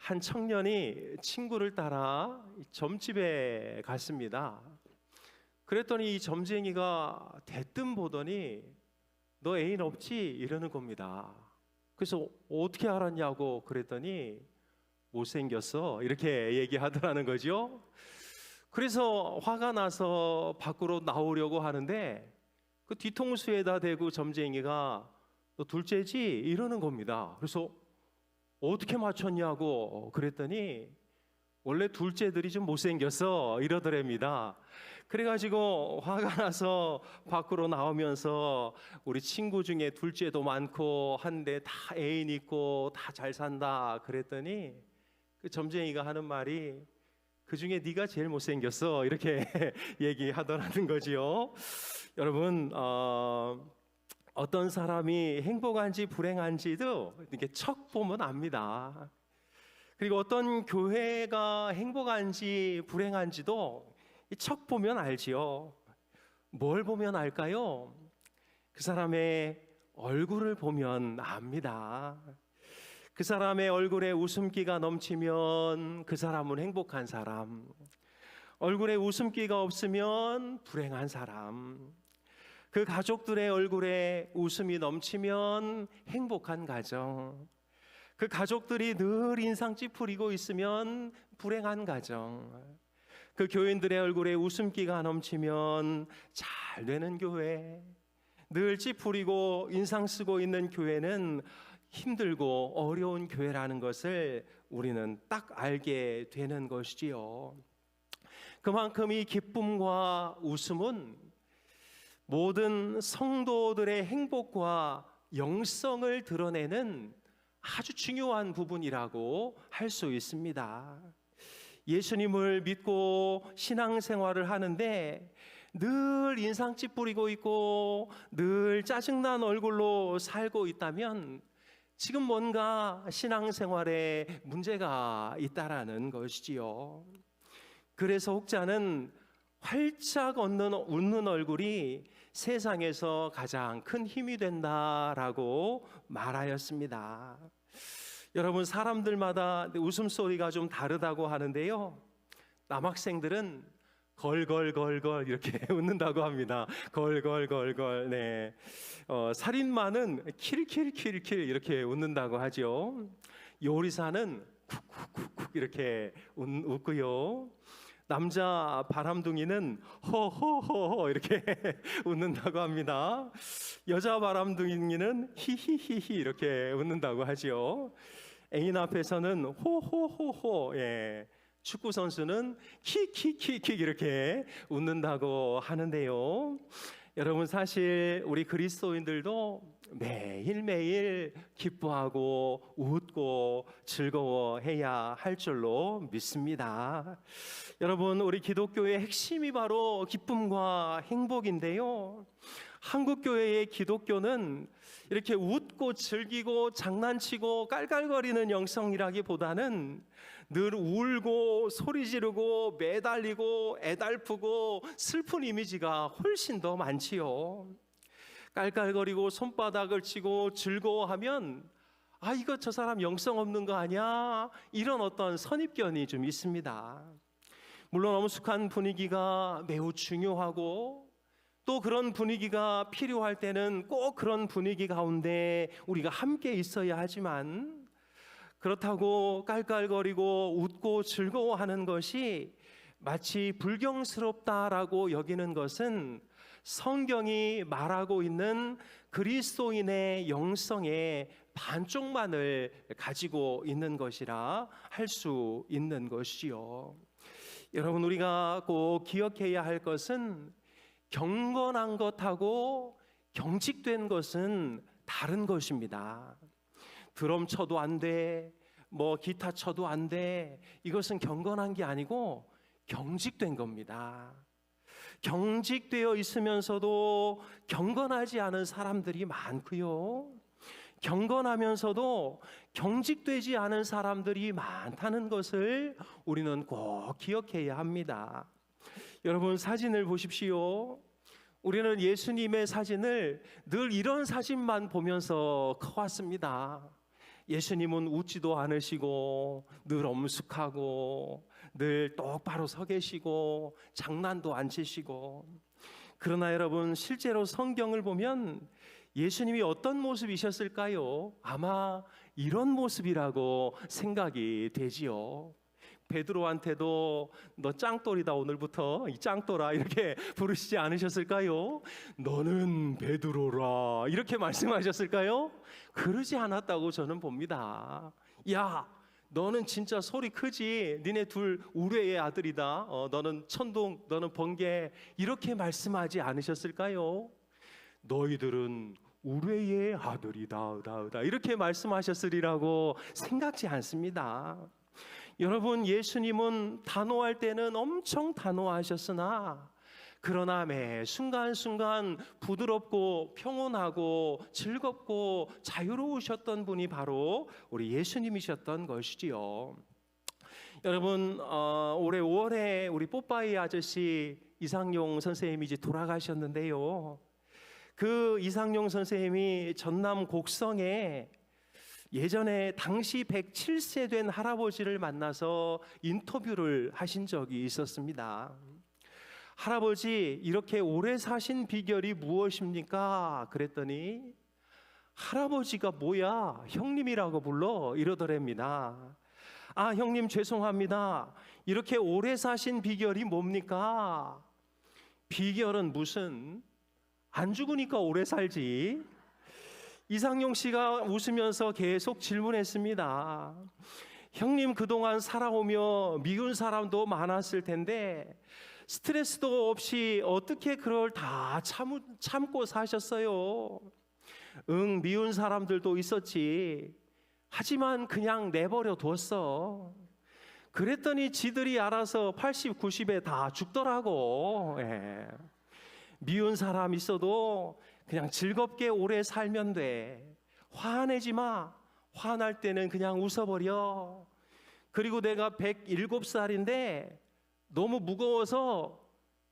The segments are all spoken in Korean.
한 청년이 친구를 따라 점집에 갔습니다. 그랬더니 이 점쟁이가 대뜸 보더니 너 애인 없지? 이러는 겁니다. 그래서 어떻게 알았냐고 그랬더니 못생겼어 이렇게 얘기하더라는 거죠. 그래서 화가 나서 밖으로 나오려고 하는데 그 뒤통수에다 대고 점쟁이가 너 둘째지? 이러는 겁니다. 그래서 어떻게 맞췄냐고 그랬더니 원래 둘째들이 좀 못생겼어 이러더랍니다. 그래가지고 화가 나서 밖으로 나오면서 우리 친구 중에 둘째도 많고 한데 다 애인 있고 다 잘 산다 그랬더니 그 점쟁이가 하는 말이 그 중에 네가 제일 못생겼어 이렇게 얘기하더라는 거지요. 여러분 어떤 사람이 행복한지 불행한지도 이렇게 척 보면 압니다. 그리고 어떤 교회가 행복한지 불행한지도 척 보면 알지요. 뭘 보면 알까요? 그 사람의 얼굴을 보면 압니다. 그 사람의 얼굴에 웃음기가 넘치면 그 사람은 행복한 사람, 얼굴에 웃음기가 없으면 불행한 사람, 그 가족들의 얼굴에 웃음이 넘치면 행복한 가정, 그 가족들이 늘 인상 찌푸리고 있으면 불행한 가정, 그 교인들의 얼굴에 웃음기가 넘치면 잘 되는 교회, 늘 찌푸리고 인상 쓰고 있는 교회는 힘들고 어려운 교회라는 것을 우리는 딱 알게 되는 것이지요. 그만큼 이 기쁨과 웃음은 모든 성도들의 행복과 영성을 드러내는 아주 중요한 부분이라고 할 수 있습니다. 예수님을 믿고 신앙생활을 하는데 늘 인상 찌푸리고 있고 늘 짜증난 얼굴로 살고 있다면 지금 뭔가 신앙생활에 문제가 있다라는 것이지요. 그래서 혹자는 활짝 웃는 얼굴이 세상에서 가장 큰 힘이 된다라고 말하였습니다. 여러분, 사람들마다 웃음소리가 좀 다르다고 하는데요, 남학생들은 걸걸걸걸 이렇게 웃는다고 합니다. 걸걸걸걸. 네. 살인마는 킬킬킬킬 이렇게 웃는다고 하죠. 요리사는 쿡쿡쿡쿡 이렇게 웃고요. 남자 바람둥이는 허허허허 이렇게 웃는다고 합니다. 여자 바람둥이는 히히히히 이렇게 웃는다고 하죠. 애인 앞에서는 호호호호, 예. 축구 선수는 킥킥킥킥 이렇게 웃는다고 하는데요. 여러분, 사실 우리 그리스도인들도 매일매일 기뻐하고 웃고 즐거워해야 할 줄로 믿습니다. 여러분, 우리 기독교의 핵심이 바로 기쁨과 행복인데요, 한국교회의 기독교는 이렇게 웃고 즐기고 장난치고 깔깔거리는 영성이라기보다는 늘 울고 소리 지르고 매달리고 애달프고 슬픈 이미지가 훨씬 더 많지요. 깔깔거리고 손바닥을 치고 즐거워하면 아, 이거 저 사람 영성 없는 거 아니야? 이런 어떤 선입견이 좀 있습니다. 물론 엄숙한 분위기가 매우 중요하고 또 그런 분위기가 필요할 때는 꼭 그런 분위기 가운데 우리가 함께 있어야 하지만, 그렇다고 깔깔거리고 웃고 즐거워하는 것이 마치 불경스럽다라고 여기는 것은 성경이 말하고 있는 그리스도인의 영성의 반쪽만을 가지고 있는 것이라 할 수 있는 것이요. 여러분, 우리가 꼭 기억해야 할 것은 경건한 것하고 경직된 것은 다른 것입니다. 드럼 쳐도 안 돼, 뭐 기타 쳐도 안 돼, 이것은 경건한 게 아니고 경직된 겁니다. 경직되어 있으면서도 경건하지 않은 사람들이 많고요, 경건하면서도 경직되지 않은 사람들이 많다는 것을 우리는 꼭 기억해야 합니다. 여러분, 사진을 보십시오. 우리는 예수님의 사진을 늘 이런 사진만 보면서 커왔습니다. 예수님은 웃지도 않으시고 늘 엄숙하고 늘 똑바로 서 계시고 장난도 안 치시고, 그러나 여러분 실제로 성경을 보면 예수님이 어떤 모습이셨을까요? 아마 이런 모습이라고 생각이 되지요. 베드로한테도 너 짱돌이다, 오늘부터 이 짱돌아, 이렇게 부르시지 않으셨을까요? 너는 베드로라, 이렇게 말씀하셨을까요? 그러지 않았다고 저는 봅니다. 야, 너는 진짜 소리 크지? 니네 둘 우레의 아들이다. 너는 천둥, 너는 번개, 이렇게 말씀하지 않으셨을까요? 너희들은 우레의 아들이다, 이렇게 말씀하셨으리라고 생각지 않습니다. 여러분, 예수님은 단호할 때는 엄청 단호하셨으나 그러나 매 순간순간 부드럽고 평온하고 즐겁고 자유로우셨던 분이 바로 우리 예수님이셨던 것이지요. 여러분, 올해 5월에 우리 뽀빠이 아저씨 이상용 선생님이 이제 돌아가셨는데요. 그 이상용 선생님이 전남 곡성에 예전에 당시 107세 된 할아버지를 만나서 인터뷰를 하신 적이 있었습니다. 할아버지, 이렇게 오래 사신 비결이 무엇입니까? 그랬더니 할아버지가 뭐야, 형님이라고 불러, 이러더랍니다. 아, 형님 죄송합니다. 이렇게 오래 사신 비결이 뭡니까? 비결은 무슨, 안 죽으니까 오래 살지. 이상용 씨가 웃으면서 계속 질문했습니다. 형님, 그동안 살아오며 미운 사람도 많았을 텐데 스트레스도 없이 어떻게 그걸 다 참고 사셨어요? 응, 미운 사람들도 있었지. 하지만 그냥 내버려 뒀어. 그랬더니 지들이 알아서 80, 90에 다 죽더라고. 예. 미운 사람 있어도 그냥 즐겁게 오래 살면 돼. 화내지 마. 화날 때는 그냥 웃어버려. 그리고 내가 107살인데 너무 무거워서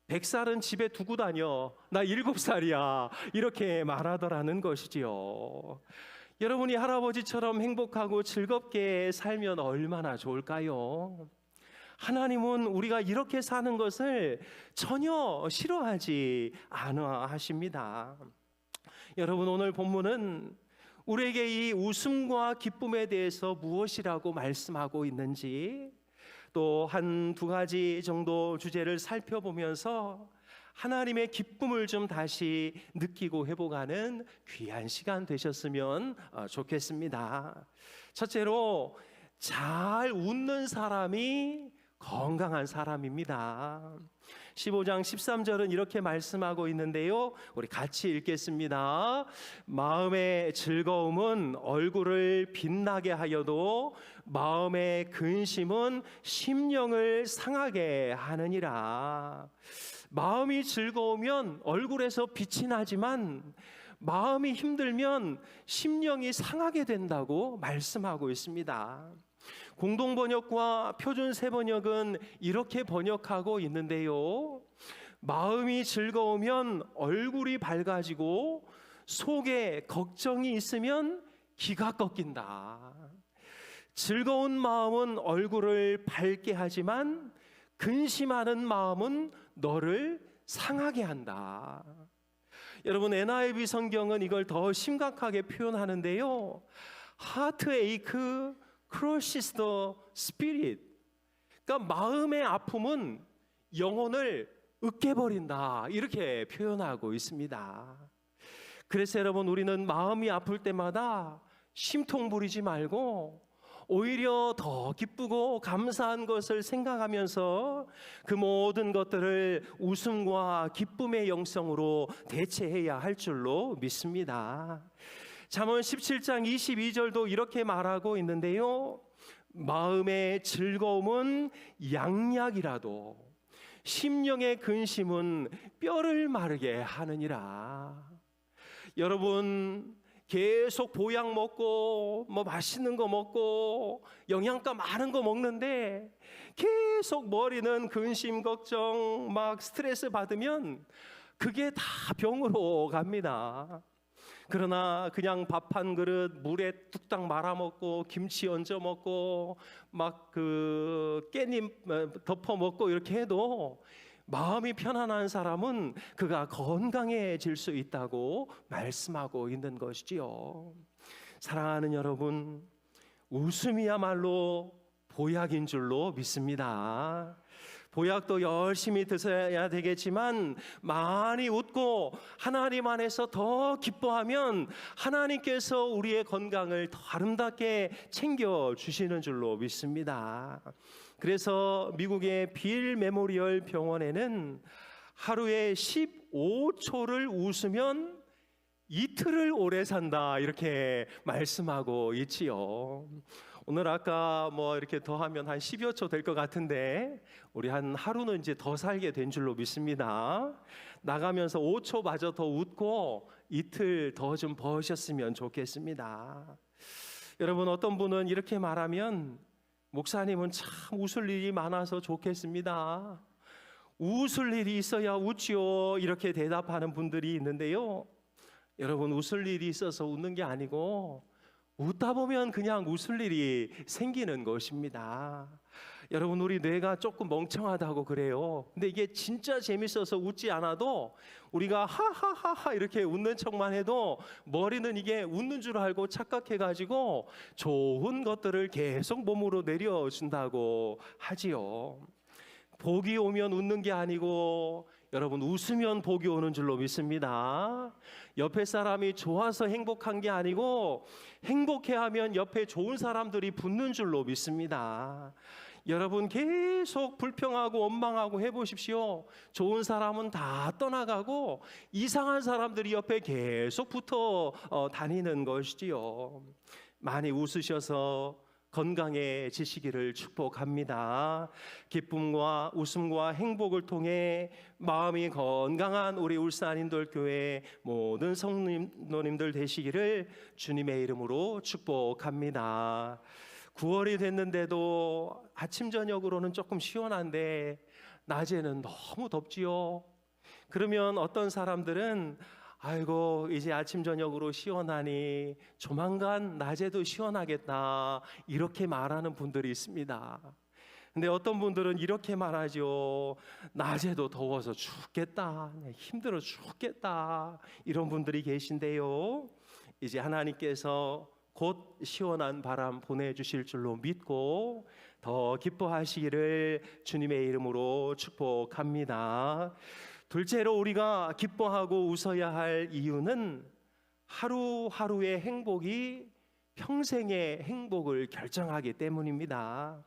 100살은 집에 두고 다녀. 나 7살이야. 이렇게 말하더라는 것이지요. 여러분이 할아버지처럼 행복하고 즐겁게 살면 얼마나 좋을까요? 하나님은 우리가 이렇게 사는 것을 전혀 싫어하지 않아 하십니다. 여러분, 오늘 본문은 우리에게 이 웃음과 기쁨에 대해서 무엇이라고 말씀하고 있는지, 또 한두 가지 정도 주제를 살펴보면서 하나님의 기쁨을 좀 다시 느끼고 회복하는 귀한 시간 되셨으면 좋겠습니다. 첫째로, 잘 웃는 사람이 건강한 사람입니다. 15장 13절은 이렇게 말씀하고 있는데요, 우리 같이 읽겠습니다. 마음의 즐거움은 얼굴을 빛나게 하여도 마음의 근심은 심령을 상하게 하느니라. 마음이 즐거우면 얼굴에서 빛이 나지만 마음이 힘들면 심령이 상하게 된다고 말씀하고 있습니다. 공동번역과 표준세번역은 이렇게 번역하고 있는데요, 마음이 즐거우면 얼굴이 밝아지고 속에 걱정이 있으면 기가 꺾인다. 즐거운 마음은 얼굴을 밝게 하지만 근심하는 마음은 너를 상하게 한다. 여러분, NIV 성경은 이걸 더 심각하게 표현하는데요, 하트 에이크 crushes the spirit. 그러니까 마음의 아픔은 영혼을 으깨버린다, 이렇게 표현하고 있습니다. 그래서 여러분, 우리는 마음이 아플 때마다 심통 부리지 말고 오히려 더 기쁘고 감사한 것을 생각하면서 그 모든 것들을 웃음과 기쁨의 영성으로 대체해야 할 줄로 믿습니다. 잠언 17장 22절도 이렇게 말하고 있는데요, 마음의 즐거움은 양약이라도 심령의 근심은 뼈를 마르게 하느니라. 여러분, 계속 보약 먹고 뭐 맛있는 거 먹고 영양가 많은 거 먹는데 계속 머리는 근심 걱정 막 스트레스 받으면 그게 다 병으로 갑니다. 그러나 그냥 밥 한 그릇 물에 뚝딱 말아 먹고 김치 얹어 먹고 막 그 깻잎 덮어 먹고 이렇게 해도 마음이 편안한 사람은 그가 건강해질 수 있다고 말씀하고 있는 것이지요. 사랑하는 여러분, 웃음이야말로 보약인 줄로 믿습니다. 보약도 열심히 드셔야 되겠지만 많이 웃고 하나님 안에서 더 기뻐하면 하나님께서 우리의 건강을 더 아름답게 챙겨주시는 줄로 믿습니다. 그래서 미국의 빌 메모리얼 병원에는 하루에 15초를 웃으면 이틀을 오래 산다 이렇게 말씀하고 있지요. 오늘 아까 뭐 이렇게 더하면 한 10여 초 될 것 같은데 우리 한 하루는 이제 더 살게 된 줄로 믿습니다. 나가면서 5초마저 더 웃고 이틀 더 좀 버셨으면 좋겠습니다. 여러분, 어떤 분은 이렇게 말하면 목사님은 참 웃을 일이 많아서 좋겠습니다. 웃을 일이 있어야 웃지요 이렇게 대답하는 분들이 있는데요. 여러분, 웃을 일이 있어서 웃는 게 아니고 웃다 보면 그냥 웃을 일이 생기는 것입니다. 여러분, 우리 뇌가 조금 멍청하다고 그래요. 근데 이게 진짜 재밌어서 웃지 않아도 우리가 하하하하 이렇게 웃는 척만 해도 머리는 이게 웃는 줄 알고 착각해가지고 좋은 것들을 계속 몸으로 내려준다고 하지요. 복이 오면 웃는 게 아니고 여러분, 웃으면 복이 오는 줄로 믿습니다. 옆에 사람이 좋아서 행복한 게 아니고 행복해하면 옆에 좋은 사람들이 붙는 줄로 믿습니다. 여러분, 계속 불평하고 원망하고 해보십시오. 좋은 사람은 다 떠나가고 이상한 사람들이 옆에 계속 붙어 다니는 것이지요. 많이 웃으셔서 건강해지시기를 축복합니다. 기쁨과 웃음과 행복을 통해 마음이 건강한 우리 울산인돌교회 모든 성도님들 되시기를 주님의 이름으로 축복합니다. 9월이 됐는데도 아침 저녁으로는 조금 시원한데 낮에는 너무 덥지요. 그러면 어떤 사람들은 아이고, 이제 아침 저녁으로 시원하니 조만간 낮에도 시원하겠다 이렇게 말하는 분들이 있습니다. 근데 어떤 분들은 이렇게 말하죠. 낮에도 더워서 죽겠다, 힘들어 죽겠다, 이런 분들이 계신데요. 이제 하나님께서 곧 시원한 바람 보내주실 줄로 믿고 더 기뻐하시기를 주님의 이름으로 축복합니다. 둘째로 우리가 기뻐하고 웃어야 할 이유는 하루하루의 행복이 평생의 행복을 결정하기 때문입니다.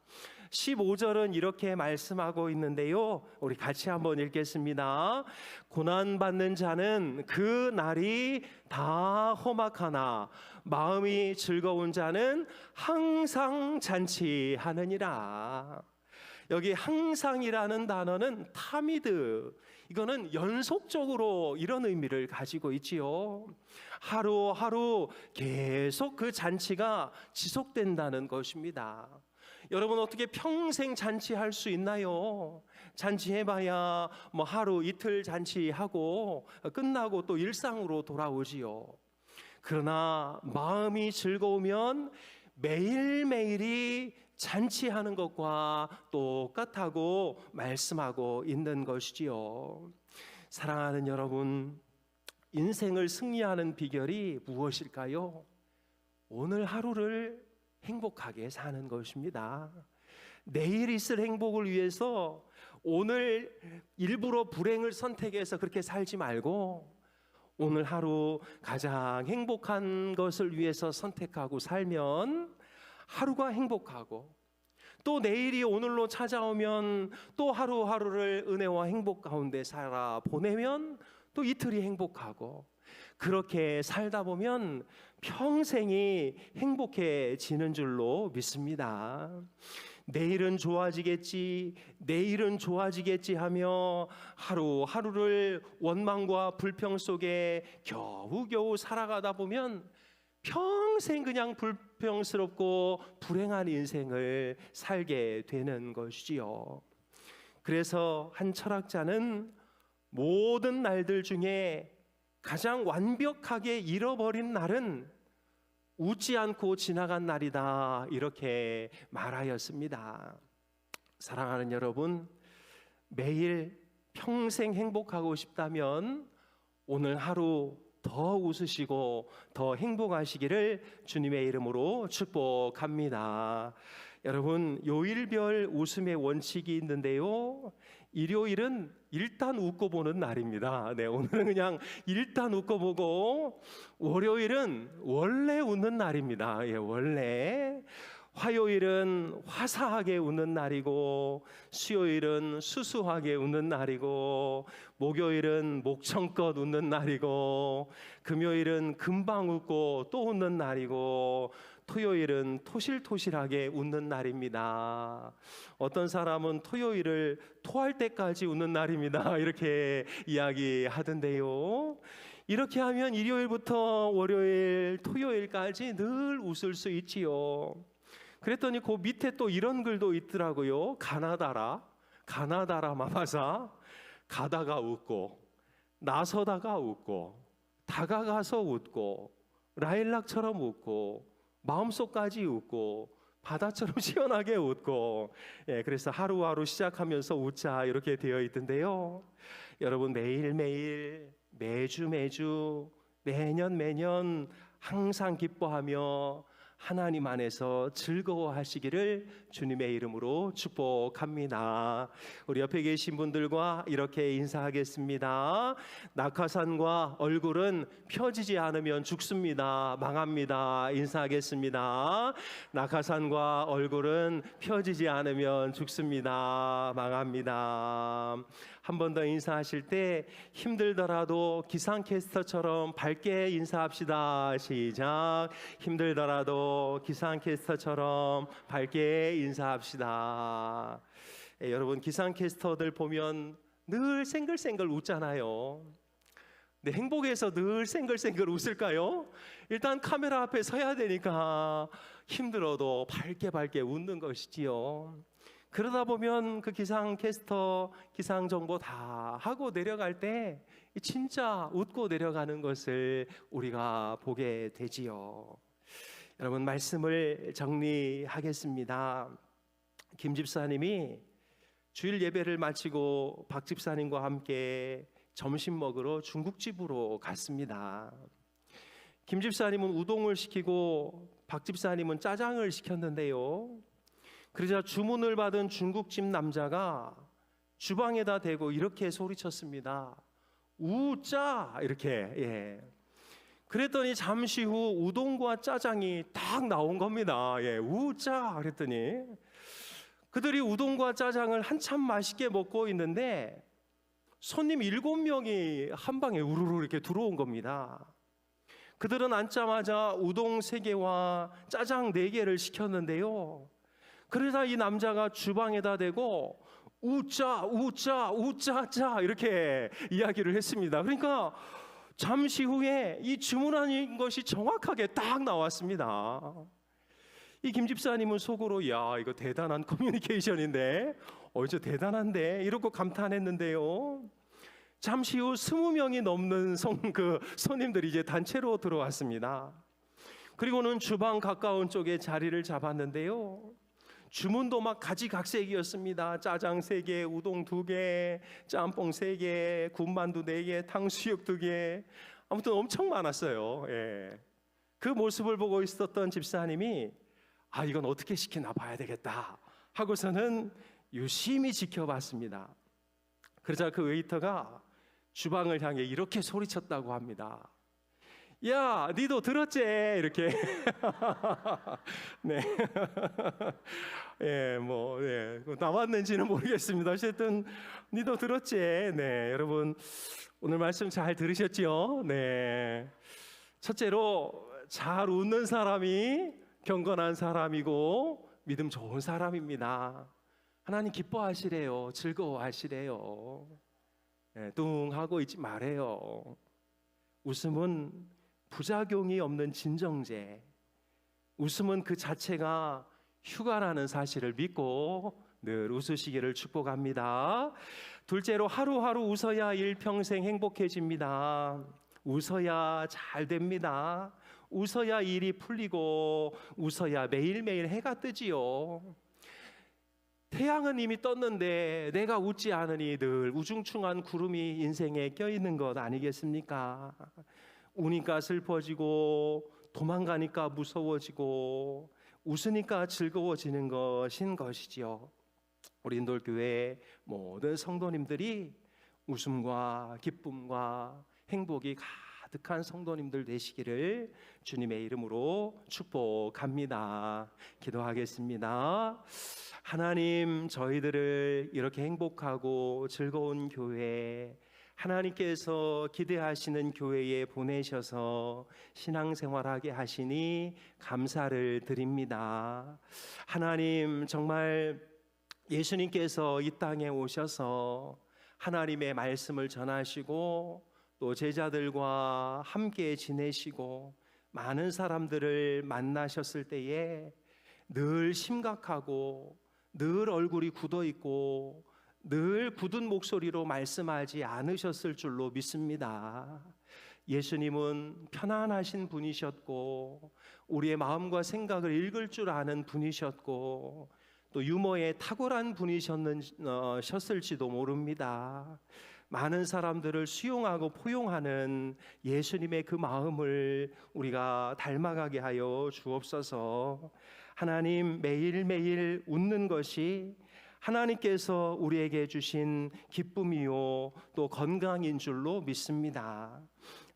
15절은 이렇게 말씀하고 있는데요, 우리 같이 한번 읽겠습니다. 고난받는 자는 그 날이 다 험악하나 마음이 즐거운 자는 항상 잔치하느니라. 여기 항상이라는 단어는 타미드, 이거는 연속적으로 이런 의미를 가지고 있지요. 하루하루 계속 그 잔치가 지속된다는 것입니다. 여러분, 어떻게 평생 잔치할 수 있나요? 잔치해봐야 뭐 하루 이틀 잔치하고 끝나고 또 일상으로 돌아오지요. 그러나 마음이 즐거우면 매일매일이 잔치하는 것과 똑같다고 말씀하고 있는 것이지요. 사랑하는 여러분, 인생을 승리하는 비결이 무엇일까요? 오늘 하루를 행복하게 사는 것입니다. 내일 있을 행복을 위해서 오늘 일부러 불행을 선택해서 그렇게 살지 말고 오늘 하루 가장 행복한 것을 위해서 선택하고 살면 하루가 행복하고, 또 내일이 오늘로 찾아오면 또 하루하루를 은혜와 행복 가운데 살아 보내면 또 이틀이 행복하고, 그렇게 살다 보면 평생이 행복해지는 줄로 믿습니다. 내일은 좋아지겠지, 내일은 좋아지겠지 하며 하루하루를 원망과 불평 속에 겨우겨우 살아가다 보면 평생 그냥 불평스럽고 불행한 인생을 살게 되는 것이지요. 그래서 한 철학자는 모든 날들 중에 가장 완벽하게 잃어버린 날은 웃지 않고 지나간 날이다, 이렇게 말하였습니다. 사랑하는 여러분, 매일 평생 행복하고 싶다면 오늘 하루 더 웃으시고 더 행복하시기를 주님의 이름으로 축복합니다. 여러분, 요일별 웃음의 원칙이 있는데요, 일요일은 일단 웃고 보는 날입니다. 네, 오늘은 그냥 일단 웃고 보고, 월요일은 원래 웃는 날입니다. 예, 원래. 화요일은 화사하게 웃는 날이고, 수요일은 수수하게 웃는 날이고, 목요일은 목청껏 웃는 날이고, 금요일은 금방 웃고 또 웃는 날이고, 토요일은 토실토실하게 웃는 날입니다. 어떤 사람은 토요일을 토할 때까지 웃는 날입니다, 이렇게 이야기하던데요. 이렇게 하면 일요일부터 월요일, 토요일까지 늘 웃을 수 있지요. 그랬더니 그 밑에 또 이런 글도 있더라고요. 가나다라 마마사, 가다가 웃고, 나서다가 웃고, 다가가서 웃고, 라일락처럼 웃고, 마음속까지 웃고, 바다처럼 시원하게 웃고, 예, 그래서 하루하루 시작하면서 웃자, 이렇게 되어 있던데요. 여러분, 매일매일, 매주 매년 항상 기뻐하며 하나님 안에서 즐거워하시기를 주님의 이름으로 축복합니다. 우리 옆에 계신 분들과 이렇게 인사하겠습니다. 낙하산과 얼굴은 펴지지 않으면 죽습니다. 망합니다. 인사하겠습니다. 낙하산과 얼굴은 펴지지 않으면 죽습니다. 망합니다. 한 번 더 인사하실 때 힘들더라도 기상캐스터처럼 밝게 인사합시다. 시작. 힘들더라도 기상캐스터처럼 밝게 인사합시다. 여러분, 기상캐스터들 보면 늘 생글생글 웃잖아요. 네, 행복해서 늘 생글생글 웃을까요? 일단 카메라 앞에 서야 되니까 힘들어도 밝게 웃는 것이지요. 그러다 보면 그 기상캐스터 기상 정보 다 하고 내려갈 때 진짜 웃고 내려가는 것을 우리가 보게 되지요. 여러분, 말씀을 정리하겠습니다. 김 집사님이 주일 예배를 마치고 박 집사님과 함께 점심 먹으러 중국집으로 갔습니다. 김 집사님은 우동을 시키고 박 집사님은 짜장을 시켰는데요, 그러자 주문을 받은 중국집 남자가 주방에다 대고 이렇게 소리쳤습니다. 우짜, 이렇게. 예. 그랬더니 잠시 후 우동과 짜장이 딱 나온 겁니다. 예, 우짜 그랬더니 그들이 우동과 짜장을 한참 맛있게 먹고 있는데 손님 7명이 한 방에 우르르 이렇게 들어온 겁니다. 그들은 앉자마자 우동 3개와 짜장 4개를 시켰는데요, 그러자 이 남자가 주방에다 대고 우짜짜 이렇게 이야기를 했습니다. 그러니까 잠시 후에 이 주문한 것이 정확하게 딱 나왔습니다. 이 김 집사님은 속으로 야, 이거 대단한 커뮤니케이션인데, 저 대단한데, 이러고 감탄했는데요. 잠시 후 20명이 넘는 손님들이 이제 단체로 들어왔습니다. 그리고는 주방 가까운 쪽에 자리를 잡았는데요, 주문도 막 가지각색이었습니다. 짜장 3개, 우동 2개, 짬뽕 3개, 군만두 4개, 탕수육 2개, 아무튼 엄청 많았어요. 예. 그 모습을 보고 있었던 집사님이 이건 어떻게 시키나 봐야 되겠다 하고서는 유심히 지켜봤습니다. 그러자 그 웨이터가 주방을 향해 이렇게 소리쳤다고 합니다. 야, 니도 들었지? 이렇게. 네. 예, 나왔는지는 모르겠습니다. 어쨌든 니도 들었지? 네, 여러분 오늘 말씀 잘 들으셨죠? 네. 첫째로 잘 웃는 사람이 경건한 사람이고 믿음 좋은 사람입니다. 하나님 기뻐하시래요. 즐거워하시래요. 네, 뚱하고 있지 말아요. 웃음은 부작용이 없는 진정제, 웃음은 그 자체가 휴가라는 사실을 믿고 늘 웃으시기를 축복합니다. 둘째로 하루하루 웃어야 일평생 행복해집니다. 웃어야 잘 됩니다. 웃어야 일이 풀리고 웃어야 매일매일 해가 뜨지요. 태양은 이미 떴는데 내가 웃지 않으니 늘 우중충한 구름이 인생에 껴있는 것 아니겠습니까? 우니까 슬퍼지고 도망가니까 무서워지고 웃으니까 즐거워지는 것인 것이지요. 우리 인돌교회 모든 성도님들이 웃음과 기쁨과 행복이 가득한 성도님들 되시기를 주님의 이름으로 축복합니다. 기도하겠습니다. 하나님, 저희들을 이렇게 행복하고 즐거운 교회, 하나님께서 기대하시는 교회에 보내셔서 신앙생활하게 하시니 감사를 드립니다. 하나님, 정말 예수님께서 이 땅에 오셔서 하나님의 말씀을 전하시고 또 제자들과 함께 지내시고 많은 사람들을 만나셨을 때에 늘 심각하고 늘 얼굴이 굳어 있고 늘 굳은 목소리로 말씀하지 않으셨을 줄로 믿습니다. 예수님은 편안하신 분이셨고 우리의 마음과 생각을 읽을 줄 아는 분이셨고 또 유머에 탁월한 분이셨을지도 모릅니다. 많은 사람들을 수용하고 포용하는 예수님의 그 마음을 우리가 닮아가게 하여 주옵소서. 하나님, 매일매일 웃는 것이 하나님께서 우리에게 주신 기쁨이요 또 건강인 줄로 믿습니다.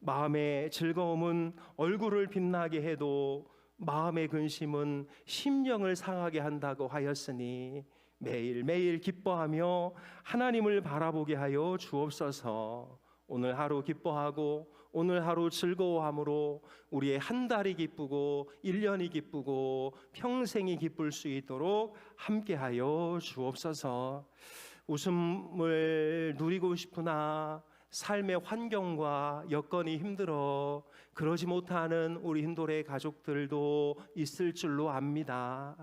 마음의 즐거움은 얼굴을 빛나게 해도 마음의 근심은 심령을 상하게 한다고 하였으니 매일매일 기뻐하며 하나님을 바라보게 하여 주옵소서. 오늘 하루 기뻐하고 오늘 하루 즐거워함으로 우리의 한 달이 기쁘고 1년이 기쁘고 평생이 기쁠 수 있도록 함께하여 주옵소서. 웃음을 누리고 싶으나 삶의 환경과 여건이 힘들어 그러지 못하는 우리 힌돌의 가족들도 있을 줄로 압니다.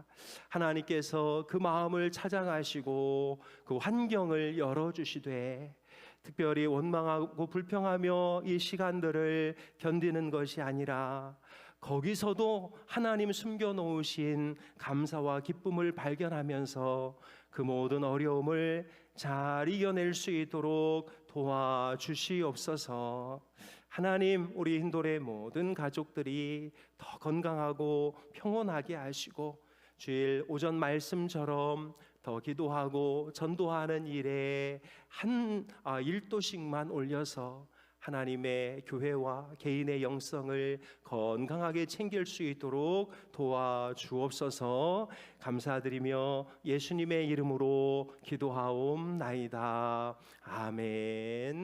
하나님께서 그 마음을 찾아가시고 그 환경을 열어주시되 특별히 원망하고 불평하며 이 시간들을 견디는 것이 아니라 거기서도 하나님 숨겨놓으신 감사와 기쁨을 발견하면서 그 모든 어려움을 잘 이겨낼 수 있도록 도와주시옵소서. 하나님, 우리 힌돌의 모든 가족들이 더 건강하고 평온하게 하시고 주일 오전 말씀처럼 더 기도하고 전도하는 일에 한 1도씩만 올려서 하나님의 교회와 개인의 영성을 건강하게 챙길 수 있도록 도와주옵소서. 감사드리며 예수님의 이름으로 기도하옵나이다. 아멘.